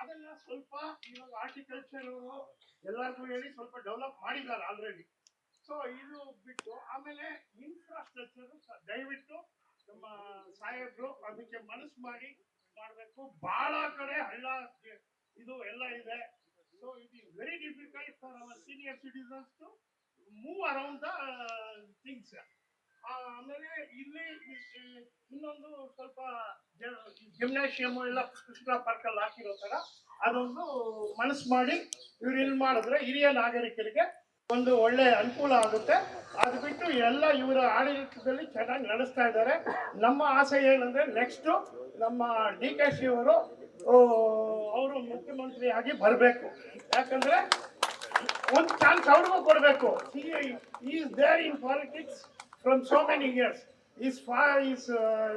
ಅದನ್ನ ಸ್ವಲ್ಪ ಇವಾಗ ಆರ್ಟಿಕಲ್ಚರ್ ಎಲ್ಲರಿಗೂ ಹೇಳಿ ಸ್ವಲ್ಪ ಡೆವಲಪ್ ಮಾಡಿದ್ದಾರೆ ಆಲ್ರೆಡಿ. ಸೊ ಇದು ಬಿಟ್ಟು ಆಮೇಲೆ ಇನ್ಫ್ರಾಸ್ಟ್ರಕ್ಚರ್ ದಯವಿಟ್ಟು ನಮ್ಮ ಸಾಹೇಬ್ರು ಅದಕ್ಕೆ ಮನಸ್ಸು ಮಾಡಿ ಮಾಡಬೇಕು. ಬಹಳ ಕಡೆ ಹಳ್ಳ ಇದು ಎಲ್ಲ ಇದೆ. So it is very difficult for our senior citizens to move around the things. ಆಮೇಲೆ ಇಲ್ಲಿ ಇನ್ನೊಂದು ಸ್ವಲ್ಪ ಜಿಮ್ನಾಶಿಯಮ್ ಎಲ್ಲ ಕೃಷ್ಣ ಪಾರ್ಕ್ ಅಲ್ಲಿ ಹಾಕಿರೋ ತರ ಅದೊಂದು ಮನಸ್ಸು ಮಾಡಿ ಇವ್ರು ಇಲ್ಲಿ ಮಾಡಿದ್ರೆ ಹಿರಿಯ ನಾಗರಿಕರಿಗೆ ಒಂದು ಒಳ್ಳೆ ಅನುಕೂಲ ಆಗುತ್ತೆ. ಅದು ಬಿಟ್ಟು ಎಲ್ಲ ಇವರ ಆಡಳಿತದಲ್ಲಿ ಚೆನ್ನಾಗಿ ನಡೆಸ್ತಾ ಇದ್ದಾರೆ. ನಮ್ಮ ಆಸೆ ಏನಂದ್ರೆ ನೆಕ್ಸ್ಟ್ ನಮ್ಮ DK ಅವರು ಮುಖ್ಯಮಂತ್ರಿ ಆಗಿ ಬರಬೇಕು. ಯಾಕಂದ್ರೆ ಒಂದು ಚಾನ್ಸ್ ಅವ್ರಿಗೂ ಕೊಡಬೇಕು. Is there in politics from so many years. his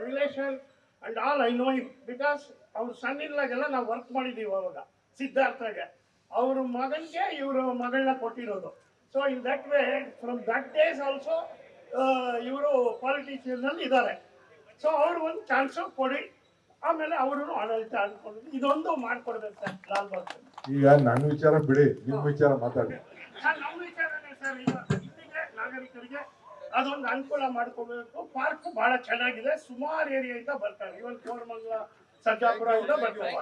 relation and all I know him because ಅವ್ರ ಸಣ್ಣಿಲ್ಲಾಗೆಲ್ಲ ನಾವು ವರ್ಕ್ ಮಾಡಿದ್ದೀವಿ. ಅವಾಗ ಸಿದ್ಧಾರ್ಥಗೆ ಅವ್ರ ಮಗನಿಗೆ ಇವರು ಮಗಳನ್ನ ಕೊಟ್ಟಿರೋದು. So in that way from that days also ಇವರು ಪಾಲಿಟಿಷಿಯನ್ ಅಲ್ಲಿ ಇದ್ದಾರೆ. ಸೊ ಅವ್ರು ಒಂದು ಚಾನ್ಸ್ ಕೊಡಿ. ಆಮೇಲೆ ಅವರು ಆಡಳಿತ ಅನ್ಕೊಂಡು ಇದೊಂದು ಮಾಡ್ಕೊಡ್ಬೇಕು ಸರ್ ಲಾಲ್ಬಾಗ್. ಈಗ ನನ್ನ ವಿಚಾರ ಬಿಡಿ, ನಿಮ್ಮ ವಿಚಾರ ಮಾತಾಡಿ. ನಮ್ಮ ವಿಚಾರನೇ ಸರ್. ಈಗ ಇಲ್ಲಿಗೆ ನಾಗರಿಕರಿಗೆ ಅದೊಂದು ಅನುಕೂಲ ಮಾಡ್ಕೋಬೇಕು. ಪಾರ್ಕ್ ಬಹಳ ಚೆನ್ನಾಗಿದೆ. ಸುಮಾರು ಏರಿಯಾದಿಂದ ಬರ್ತಾರೆ. ಇವನ್ ಕೋರಮಂಗಲ, ಸರ್ಜಾಪುರ ಇಂದ ಬರ್ತಾರೆ.